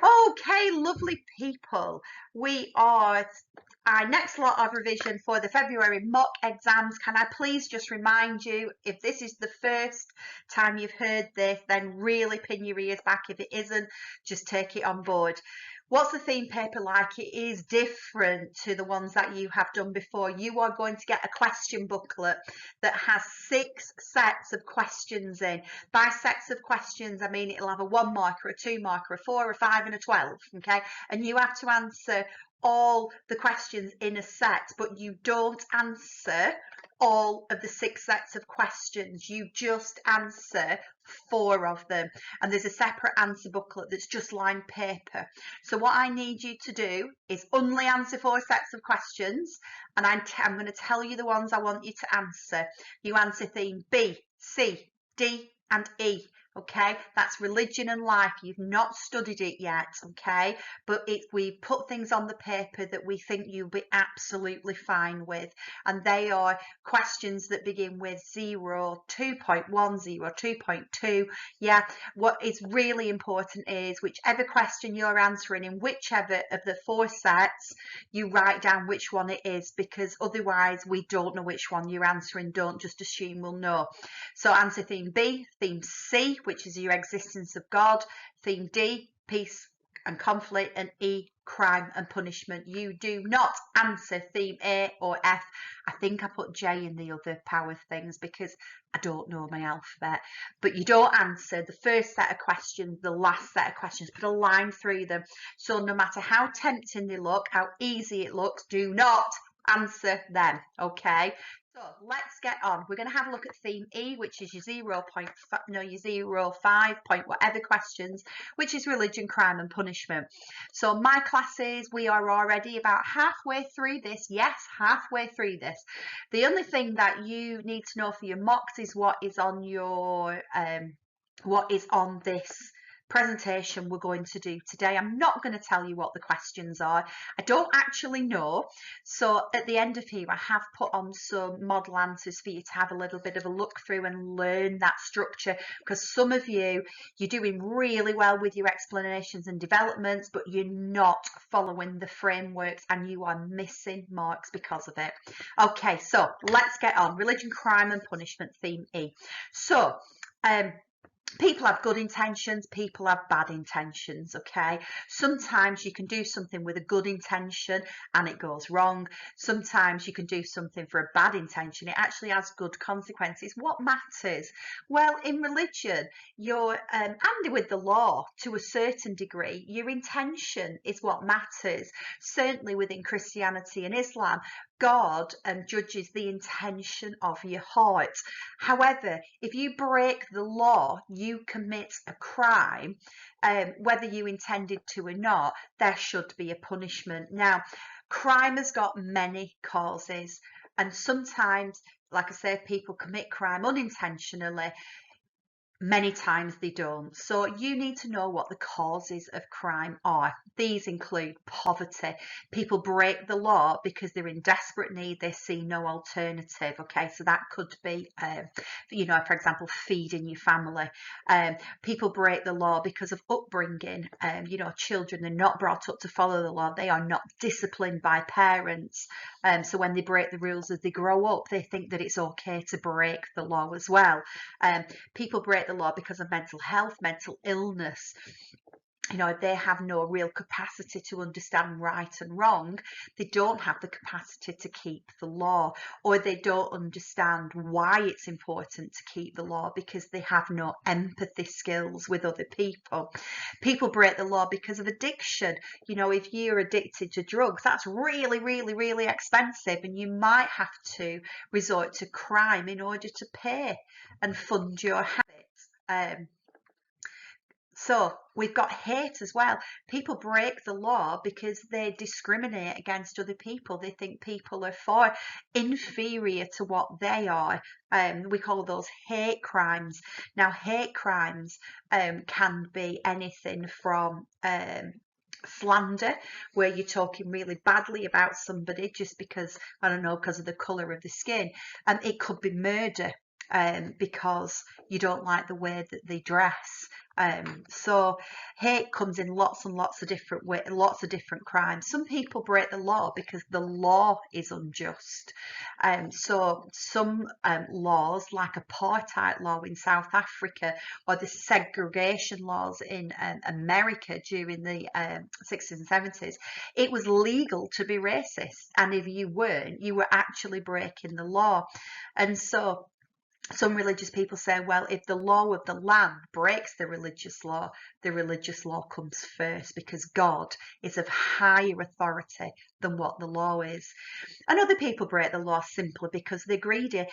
Okay, lovely people. We are our next lot of revision for the February mock exams. Can I please just remind you, if this is the first time you've heard this, then really pin your ears back. If it isn't, just take it on board. What's the theme paper like? It is different to the ones that you have done before. You are going to get a question booklet that has 6 sets of questions in. By sets of questions, I mean it'll have a 1 marker, a 2 marker, a 4, a 5 and a 12, okay? And you have to answer all the questions in a set, but you don't answer all of the 6 sets of questions. You just answer 4 of them, and there's a separate answer booklet that's just lined paper. So what I need you to do is only answer 4 sets of questions, and I'm going to tell you the ones I want you to answer. You answer theme B, C, D and E. Okay, that's religion and life. You've not studied it yet, okay? But we put things on the paper that we think you'll be absolutely fine with. And they are questions that begin with 0, 2.1, 0, 2.2. Yeah, what is really important is whichever question you're answering in whichever of the 4 sets, you write down which one it is, because otherwise we don't know which one you're answering. Don't just assume we'll know. So answer theme B, theme C, which is your existence of God, theme D, peace and conflict, and E, crime and punishment. You do not answer theme A or F. I think I put J in the other power things because I don't know my alphabet. But you don't answer the first set of questions, the last set of questions. Put a line through them. So no matter how tempting they look, how easy it looks, do not answer them, okay? So let's get on. We're going to have a look at theme E, which is your 0.5, no, your 0.5 point whatever questions, which is religion, crime and punishment. So my classes, we are already about halfway through this. Yes, halfway through this. The only thing that you need to know for your mocks is what is on your what is on this presentation we're going to do today. I'm not going to tell you what the questions are. I don't actually know. So at the end of here, I have put on some model answers for you to have a little bit of a look through and learn that structure, because some of you, you're doing really well with your explanations and developments, but you're not following the frameworks and you are missing marks because of it. Okay, so let's get on. Religion, crime and punishment, theme E. So, people have good intentions, people have bad intentions, okay? Sometimes you can do something with a good intention and it goes wrong. Sometimes you can do something for a bad intention. It actually has good consequences. What matters? Well, in religion, you're and with the law to a certain degree, your intention is what matters. Certainly within Christianity and Islam, God judges the intention of your heart. However, if you break the law, you commit a crime, whether you intended to or not, there should be a punishment. Now, crime has got many causes, and sometimes, like I said, people commit crime unintentionally. Many times they don't. So you need to know what the causes of crime are. These include poverty. People break the law because they're in desperate need. They see no alternative. Okay, so that could be, for example, feeding your family. People break the law because of upbringing. Children are not brought up to follow the law. They are not disciplined by parents. So when they break the rules as they grow up, they think that it's okay to break the law as well. People break the law because of mental health, mental illness. They have no real capacity to understand right and wrong. They don't have the capacity to keep the law, or they don't understand why it's important to keep the law because they have no empathy skills with other people. People break the law because of addiction. If you're addicted to drugs, that's really, really, really expensive, and you might have to resort to crime in order to pay and fund your habits. So we've got hate as well. People break the law because they discriminate against other people. They think people are far inferior to what they are. We call those hate crimes. Now, hate crimes can be anything from slander, where you're talking really badly about somebody just because, I don't know, because of the colour of the skin. It could be murder because you don't like the way that they dress. So hate comes in lots and lots of different ways, lots of different crimes. Some people break the law because the law is unjust. So some laws, like apartheid law in South Africa, or the segregation laws in America during the 60s and 70s, it was legal to be racist, and if you weren't, you were actually breaking the law. And so some religious people say, well, if the law of the land breaks the religious law comes first, because God is of higher authority than what the law is. And other people break the law simply because they're greedy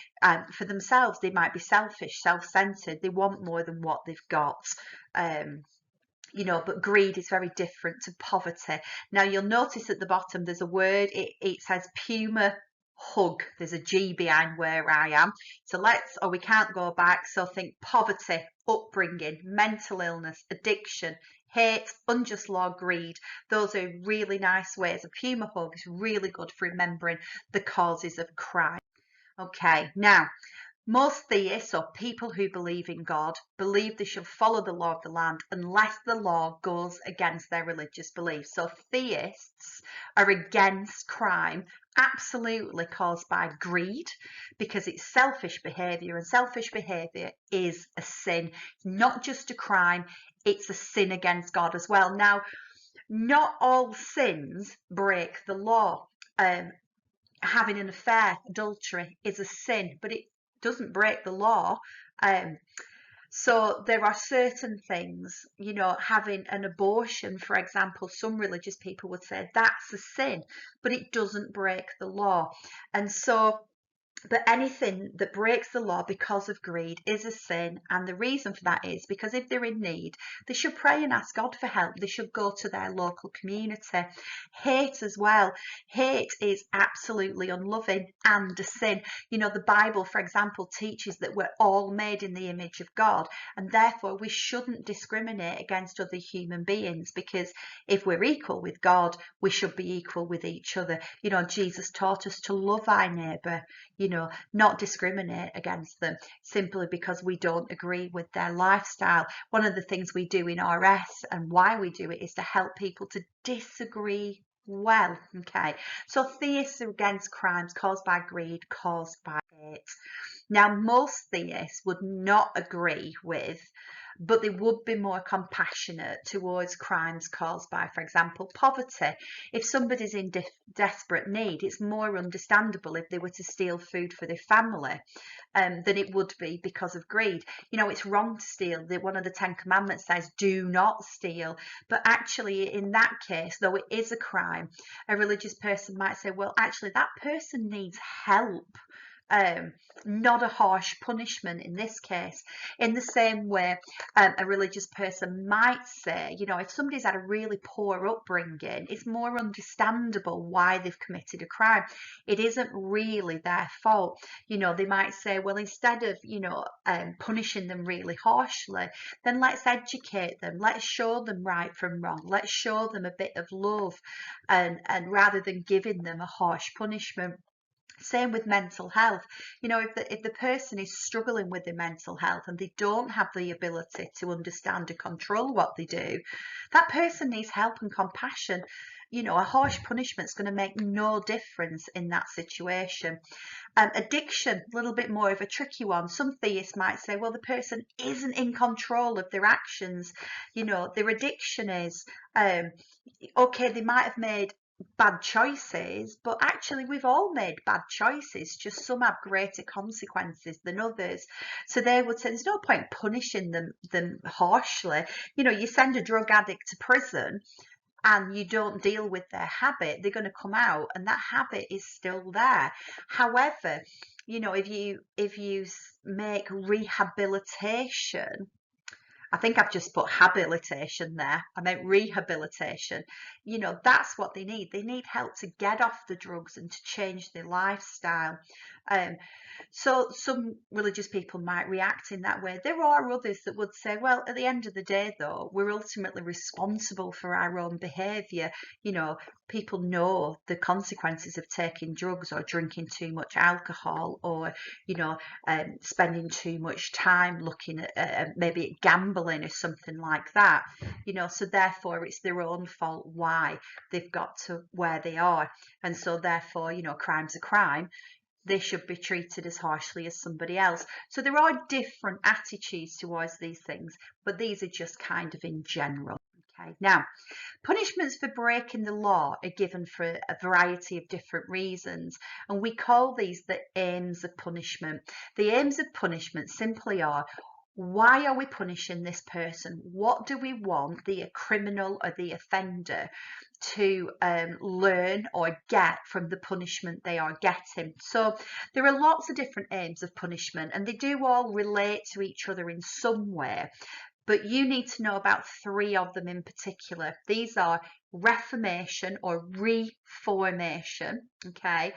for themselves. They might be selfish, self-centered. They want more than what they've got. But greed is very different to poverty. Now, you'll notice at the bottom there's a word, it says Puma hug. There's a G behind where I am. So we can't go back. So think poverty, upbringing, mental illness, addiction, hate, unjust law, greed. Those are really nice ways. A Puma hug is really good for remembering the causes of crime. Okay, now, most theists, or people who believe in God, believe they should follow the law of the land unless the law goes against their religious beliefs. So theists are against crime absolutely caused by greed, because it's selfish behaviour, and selfish behaviour is a sin. It's not just a crime, it's a sin against God as well. Now, not all sins break the law. Having an affair, adultery, is a sin, but it doesn't break the law. So there are certain things, having an abortion, for example, some religious people would say that's a sin, but it doesn't break the law. And so, but anything that breaks the law because of greed is a sin, and the reason for that is because if they're in need, they should pray and ask God for help. They should go to their local community. Hate as well. Hate is absolutely unloving and a sin. The Bible, for example, teaches that we're all made in the image of God, and therefore we shouldn't discriminate against other human beings, because if we're equal with God, we should be equal with each other. Jesus taught us to love our neighbour, not discriminate against them simply because we don't agree with their lifestyle. One of the things we do in RS, and why we do it, is to help people to disagree well. Okay, so theists are against crimes caused by greed, caused by hate. Now, most theists would not agree with, but they would be more compassionate towards crimes caused by, for example, poverty. If somebody's in desperate need, it's more understandable if they were to steal food for their family than it would be because of greed. It's wrong to steal. One of the 10 Commandments says, do not steal. But actually, in that case, though it is a crime, a religious person might say, well, actually, that person needs help. Not a harsh punishment in this case. In the same way, a religious person might say, if somebody's had a really poor upbringing, it's more understandable why they've committed a crime. It isn't really their fault. They might say, well, instead of, punishing them really harshly, then let's educate them. Let's show them right from wrong. Let's show them a bit of love, and rather than giving them a harsh punishment. Same with mental health. If the person is struggling with their mental health and they don't have the ability to understand or control what they do, that person needs help and compassion. A harsh punishment is going to make no difference in that situation. Addiction, a little bit more of a tricky one. Some theists might say, well, the person isn't in control of their actions. Their addiction is, okay, they might have made bad choices, but actually we've all made bad choices, just some have greater consequences than others. So they would say there's no point punishing them harshly. You send a drug addict to prison and you don't deal with their habit, they're going to come out and that habit is still there. However, if you make rehabilitation, I think I've just put habilitation there. I meant rehabilitation. That's what they need. They need help to get off the drugs and to change their lifestyle. So some religious people might react in that way. There are others that would say, well, at the end of the day, though, we're ultimately responsible for our own behaviour. People know the consequences of taking drugs or drinking too much alcohol, or, spending too much time looking at maybe at gambling in or something like that, so therefore it's their own fault why they've got to where they are. And so therefore, crime's a crime. They should be treated as harshly as somebody else. So there are different attitudes towards these things, but these are just kind of in general. Okay, now punishments for breaking the law are given for a variety of different reasons, and we call these the aims of punishment. The aims of punishment simply are: why are we punishing this person? What do we want the criminal or the offender to learn or get from the punishment they are getting? So there are lots of different aims of punishment, and they do all relate to each other in some way. But you need to know about 3 of them in particular. These are reformation or reformation, okay?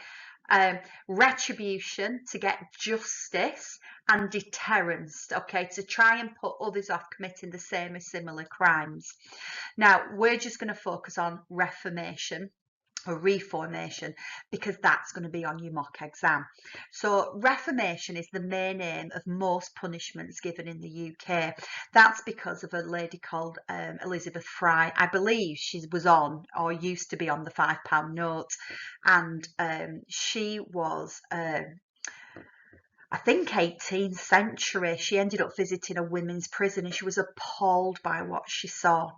Retribution, to get justice, and deterrence, okay, to try and put others off committing the same or similar crimes. Now, we're just going to focus on reformation or reformation because that's going to be on your mock exam. So reformation is the main aim of most punishments given in the UK. That's because of a lady called Elizabeth Fry. I believe she was on or used to be on the £5 note, and she was I think 18th century. She ended up visiting a women's prison and she was appalled by what she saw.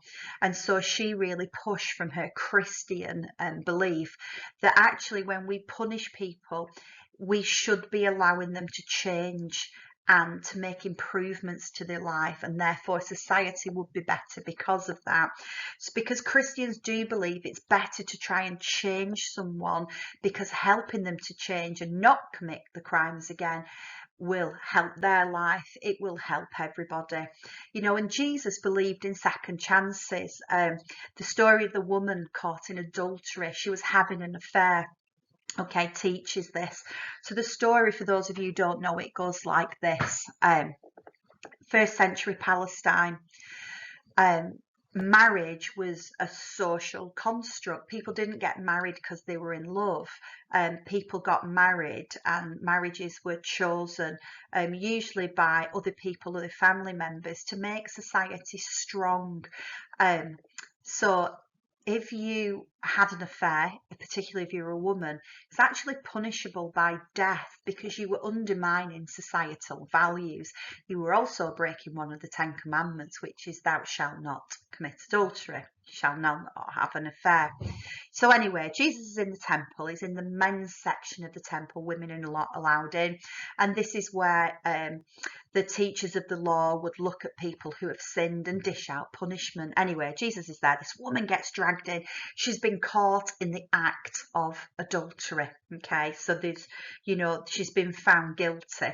And so she really pushed from her Christian belief that actually when we punish people, we should be allowing them to change and to make improvements to their life, and therefore society would be better because of that. It's because Christians do believe it's better to try and change someone, because helping them to change and not commit the crimes again will help their life. It will help everybody, and Jesus believed in second chances. The story of the woman caught in adultery, she was having an affair, okay, teaches this. So the story, for those of you who don't know, it goes like this. First century Palestine, marriage was a social construct. People didn't get married because they were in love. People got married, and marriages were chosen usually by other people, other family members, to make society strong. So if you had an affair, particularly if you're a woman, it's actually punishable by death because you were undermining societal values. You were also breaking one of the 10 Commandments, which is thou shalt not commit adultery, you shall not have an affair. So anyway, Jesus is in the temple. He's in the men's section of the temple. Women are not allowed in. And this is where the teachers of the law would look at people who have sinned and dish out punishment. Anyway, Jesus is there. This woman gets dragged in. She's been caught in the act of adultery. Okay, so there's, she's been found guilty.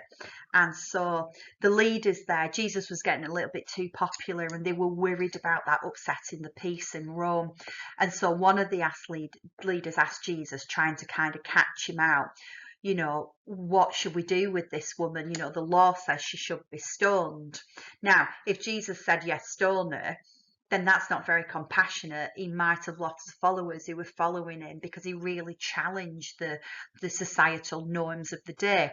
And so the leaders there, Jesus was getting a little bit too popular, and they were worried about that upsetting the peace in Rome. And so one of the leaders asked Jesus, trying to kind of catch him out, what should we do with this woman? The law says she should be stoned. Now, if Jesus said, yes, stone her, then that's not very compassionate. He might have lots of followers who were following him because he really challenged the societal norms of the day.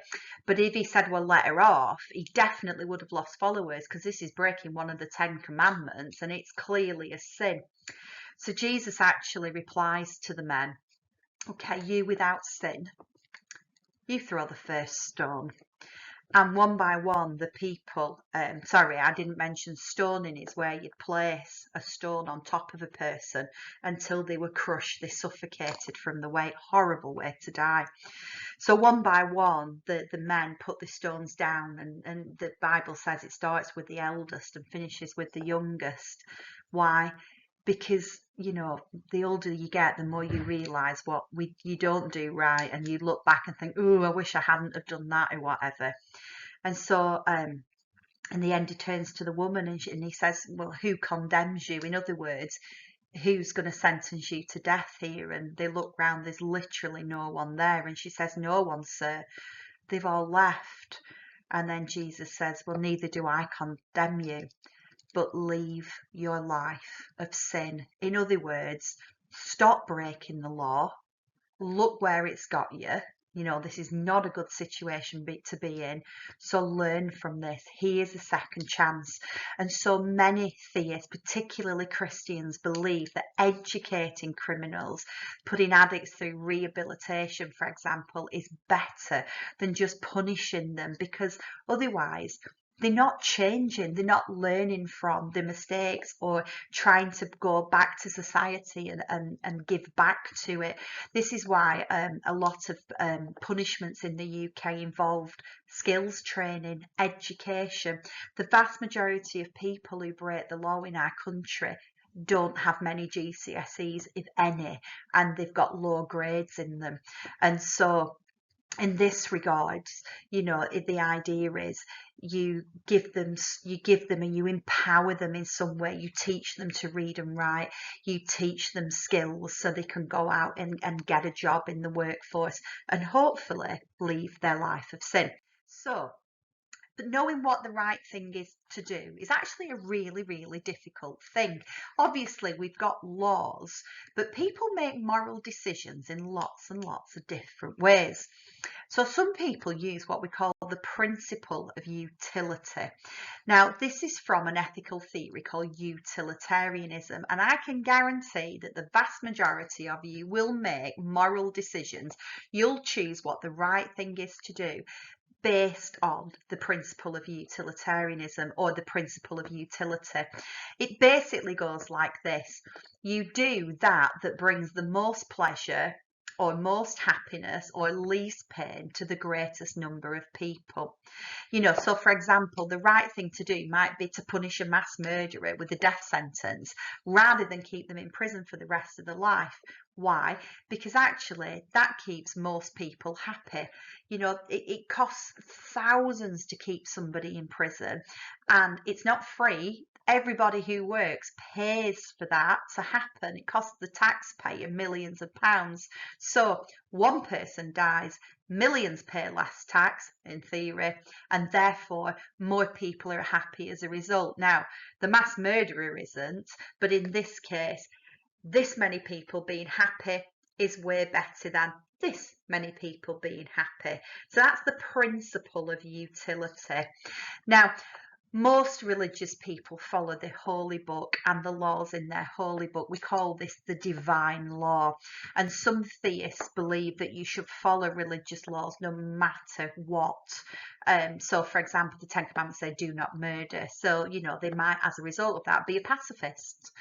But if he said, well, let her off, he definitely would have lost followers, because this is breaking one of the 10 Commandments and it's clearly a sin. So Jesus actually replies to the men, okay, you without sin, you throw the first stone. And one by one, the people, sorry, I didn't mention stoning is where you'd place a stone on top of a person until they were crushed, they suffocated from the weight. Horrible way to die. So one by one, the men put the stones down, and the Bible says it starts with the eldest and finishes with the youngest. Why? Because the older you get, the more you realise what you don't do right, and you look back and think, oh, I wish I hadn't have done that or whatever. And so in the end, he turns to the woman and he says, well, who condemns you? In other words, who's going to sentence you to death here? And they look round, there's literally no one there. And she says, no one, sir, they've all left. And then Jesus says, well, neither do I condemn you, but leave your life of sin. In other words, stop breaking the law. Look where it's got you. You know, this is not a good situation to be in. So learn from this. Here's a second chance. And so many theists, particularly Christians, believe that educating criminals, putting addicts through rehabilitation, for example, is better than just punishing them, because otherwise they're not changing, they're not learning from the mistakes or trying to go back to society and give back to it. This is why a lot of punishments in the UK involved skills training, education. The vast majority of people who break the law in our country don't have many GCSEs, if any, and they've got low grades in them. And so in this regards, you know, the idea is you give them and you empower them in some way. You teach them to read and write, you teach them skills so they can go out and get a job in the workforce and hopefully leave their life of sin. So but knowing what the right thing is to do is actually a really, really difficult thing. Obviously, we've got laws, but people make moral decisions in lots and lots of different ways. So some people use what we call the principle of utility. Now, this is from an ethical theory called utilitarianism, and I can guarantee that the vast majority of you will make moral decisions. You'll choose what the right thing is to do based on the principle of utilitarianism or the principle of utility. It basically goes like this. You do that brings the most pleasure or most happiness or least pain to the greatest number of people. You know, so for example, the right thing to do might be to punish a mass murderer with a death sentence rather than keep them in prison for the rest of their life. Why? Because actually that keeps most people happy. You know, it costs thousands to keep somebody in prison and it's not free. Everybody who works pays for that to happen. It costs the taxpayer millions of pounds. So one person dies, millions pay less tax in theory, and therefore more people are happy as a result. Now, the mass murderer isn't, but in this case, this many people being happy is way better than this many people being happy. So that's the principle of utility. Now, most religious people follow the holy book and the laws in their holy book. We call this the divine law. And some theists believe that you should follow religious laws no matter what. So, for example, the Ten Commandments say do not murder. So, you know, they might, as a result of that, be a pacifist.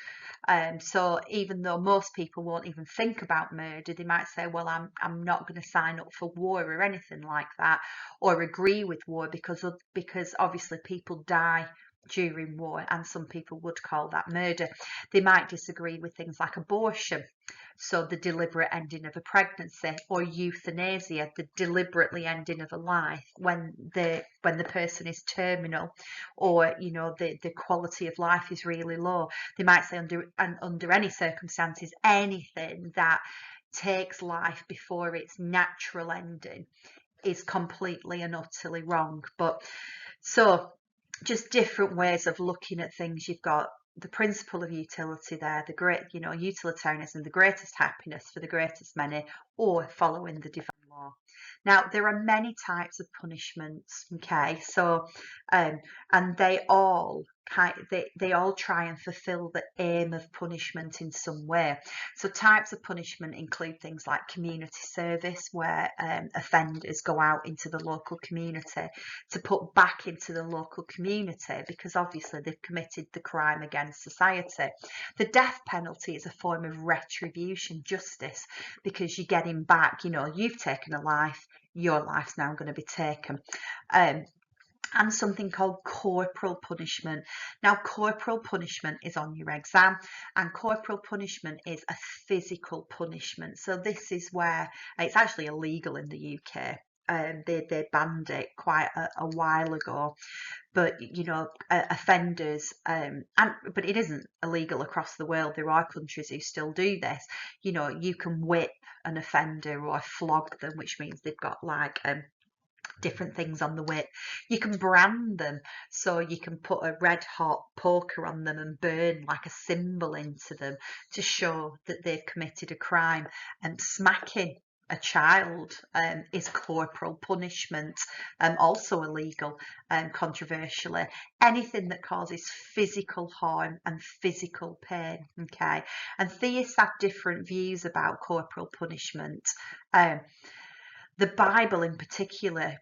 So even though most people won't even think about murder, they might say, well, I'm not going to sign up for war or anything like that, or agree with war because obviously people die during war, and some people would call that murder. They might disagree with things like abortion, so the deliberate ending of a pregnancy, or euthanasia, the deliberately ending of a life when the person is terminal, or you know the quality of life is really low. They might say under any circumstances anything that takes life before its natural ending is completely and utterly wrong. But so just different ways of looking at things. You've got the principle of utility there, the great, you know, utilitarianism, the greatest happiness for the greatest many, or following the divine law. Now, there are many types of punishments, okay, so and they all try and fulfill the aim of punishment in some way. So types of punishment include things like community service, where offenders go out into the local community to put back into the local community because obviously they've committed the crime against society. The death penalty is a form of retribution justice because you're getting back, you know, you've taken a life, your life's now going to be taken. And something called corporal punishment. Now, corporal punishment is on your exam, and corporal punishment is a physical punishment. So this is where it's actually illegal in the UK. They banned it quite a while ago, but you know, offenders, but it isn't illegal across the world. There are countries who still do this. You know, you can whip an offender or flog them, which means they've got like different things on the whip. You can brand them, so you can put a red hot poker on them and burn like a symbol into them to show that they've committed a crime. And smacking a child is corporal punishment, also illegal, controversially. Anything that causes physical harm and physical pain, okay? And theists have different views about corporal punishment. The Bible in particular,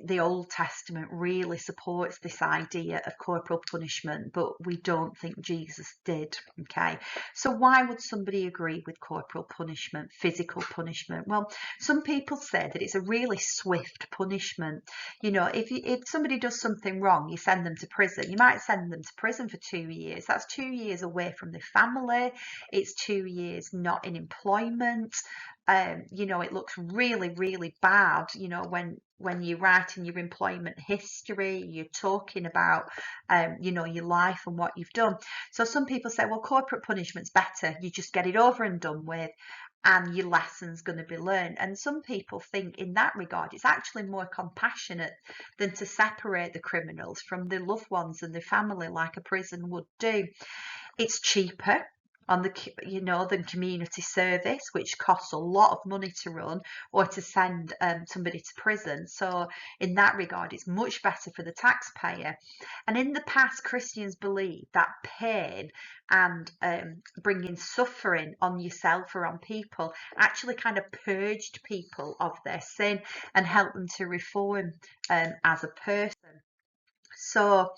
the Old Testament, really supports this idea of corporal punishment, but we don't think Jesus did, okay? So why would somebody agree with corporal punishment, physical punishment? Well, some people say that it's a really swift punishment. You know, if somebody does something wrong, you send them to prison. You might send them to prison for 2 years. That's 2 years away from their family. It's 2 years not in employment. You know, it looks really, really bad, you know, when you write in your employment history, you're talking about, you know, your life and what you've done. So some people say, well, corporate punishment's better. You just get it over and done with, and your lesson's going to be learned. And some people think in that regard, it's actually more compassionate than to separate the criminals from their loved ones and their family like a prison would do. It's cheaper on the, you know, than community service, which costs a lot of money to run, or to send somebody to prison. So in that regard, it's much better for the taxpayer. And in the past, Christians believe that pain and bringing suffering on yourself or on people actually kind of purged people of their sin and helped them to reform as a person. So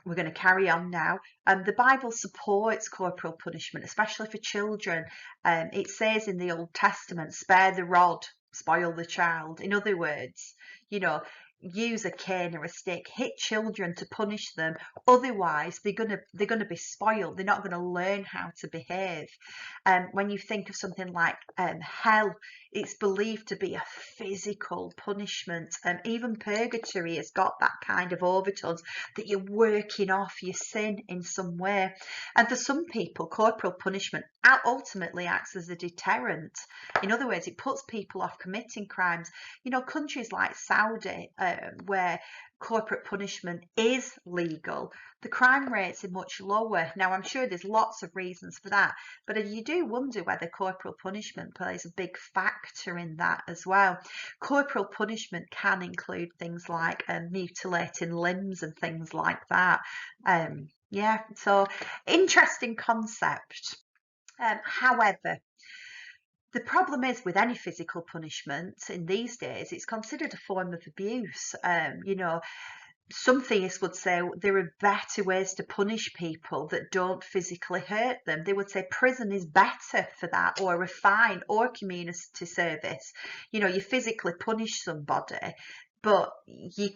we're going to carry on now. The Bible supports corporal punishment, especially for children. It says in the Old Testament, spare the rod, spoil the child. In other words, you know, use a cane or a stick, hit children to punish them. Otherwise, they're gonna be spoiled. They're not going to learn how to behave. When you think of something like hell, it's believed to be a physical punishment. Even purgatory has got that kind of overtones that you're working off your sin in some way. And for some people, corporal punishment ultimately acts as a deterrent. In other words, it puts people off committing crimes. You know, countries like Saudi, where corporate punishment is legal, the crime rates are much lower. Now, I'm sure there's lots of reasons for that, but you do wonder whether corporal punishment plays a big factor in that as well. Corporal punishment can include things like mutilating limbs and things like that. Yeah, so interesting concept. However, the problem is with any physical punishment in these days, it's considered a form of abuse. You know, some theists would say there are better ways to punish people that don't physically hurt them. They would say prison is better for that, or a fine, or community service. You know, you physically punish somebody, but you're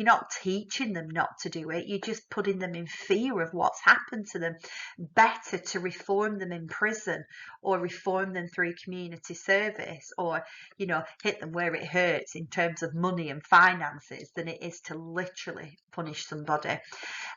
not teaching them not to do it. You're just putting them in fear of what's happened to them. Better to reform them in prison, or reform them through community service, or, you know, hit them where it hurts in terms of money and finances, than it is to literally punish somebody.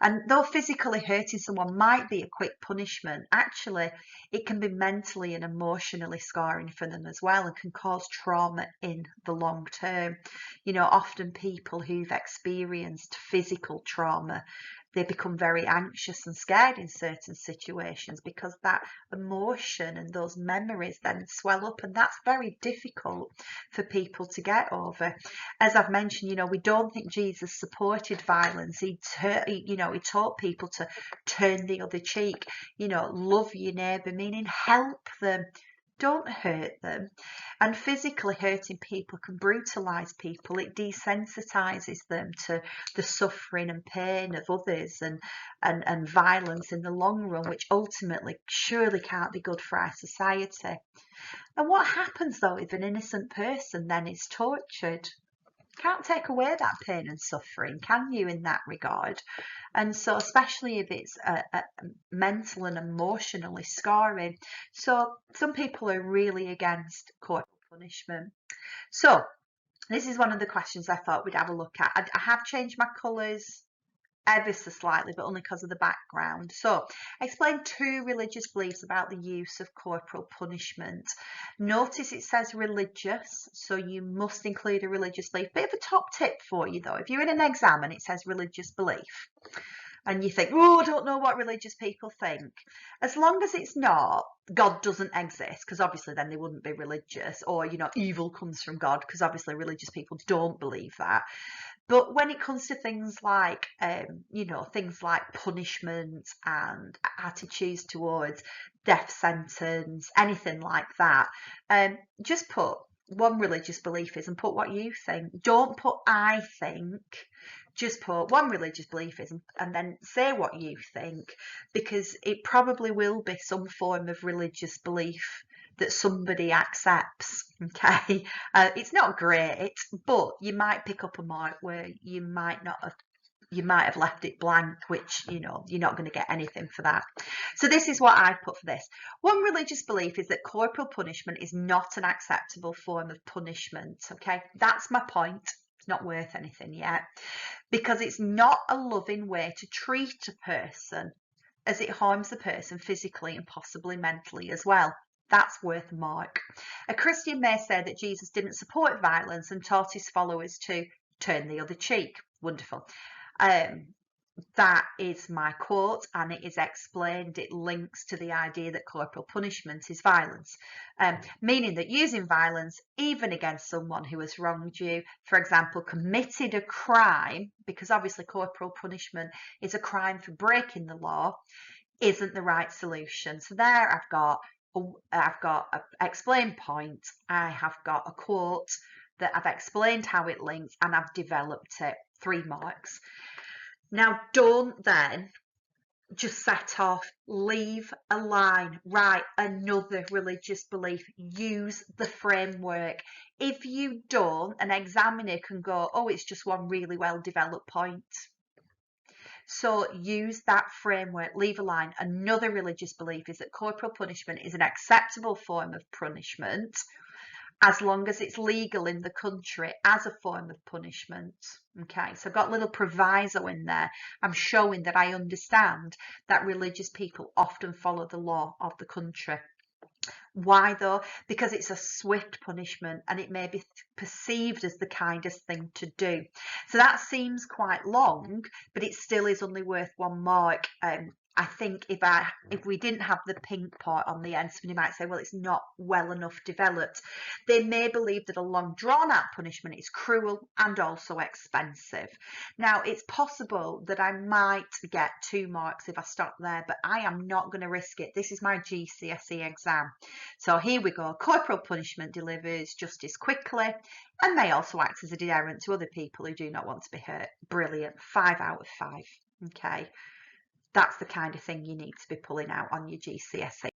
And though physically hurting someone might be a quick punishment, actually it can be mentally and emotionally scarring for them as well, and can cause trauma in the long term. You know, often people who've experienced physical trauma, they become very anxious and scared in certain situations because that emotion and those memories then swell up, and that's very difficult for people to get over. As I've mentioned, you know, we don't think Jesus supported violence. He taught people to turn the other cheek, you know, love your neighbour, meaning help them. Don't hurt them. And physically hurting people can brutalise people. It desensitises them to the suffering and pain of others, and violence in the long run, which ultimately surely can't be good for our society. And what happens though if an innocent person then is tortured? Can't take away that pain and suffering, can you, in that regard? And so, especially if it's mental and emotionally scarring. So some people are really against corporal punishment. So this is one of the questions I thought we'd have a look at. I have changed my colours ever so slightly, but only because of the background. So, explain 2 religious beliefs about the use of corporal punishment. Notice it says religious, so you must include a religious belief. Bit of a top tip for you though, if you're in an exam and it says religious belief, and you think, oh, I don't know what religious people think. As long as it's not, God doesn't exist, because obviously then they wouldn't be religious, or, evil comes from God, because obviously religious people don't believe that. But when it comes to things like, things like punishment and attitudes towards death sentence, anything like that, just put one religious belief is and put what you think. Don't put I think. Just put one religious belief is and then say what you think, because it probably will be some form of religious belief that somebody accepts. Okay, it's not great, but you might pick up a mark where you might have left it blank, which you're not going to get anything for that. So this is what I put for this. One religious belief is that corporal punishment is not an acceptable form of punishment. Okay, that's my point. It's not worth anything yet, because it's not a loving way to treat a person, as it harms the person physically and possibly mentally as well. That's worth a mark. A Christian may say that Jesus didn't support violence and taught his followers to turn the other cheek. Wonderful. That is my quote, and it is explained. It links to the idea that corporal punishment is violence, meaning that using violence, even against someone who has wronged you, for example, committed a crime, because obviously corporal punishment is a crime for breaking the law, isn't the right solution. So there I've got an explained point, I have got a quote that I've explained how it links, and I've developed it. 3 marks. Now, don't then just set off, leave a line, write another religious belief, use the framework. If you don't, an examiner can go, oh, it's just one really well developed point. So use that framework, leave a line. Another religious belief is that corporal punishment is an acceptable form of punishment as long as it's legal in the country as a form of punishment. Okay, so I've got a little proviso in there. I'm showing that I understand that religious people often follow the law of the country. Why though? Because it's a swift punishment and it may be perceived as the kindest thing to do. So that seems quite long, but it still is only worth 1 mark. I think if we didn't have the pink part on the end, somebody might say, well, it's not well enough developed. They may believe that a long drawn out punishment is cruel and also expensive. Now, it's possible that I might get 2 marks if I stop there, but I am not going to risk it. This is my GCSE exam. So here we go. Corporal punishment delivers justice quickly and may also act as a deterrent to other people who do not want to be hurt. Brilliant. 5 out of 5. Okay. That's the kind of thing you need to be pulling out on your GCSE.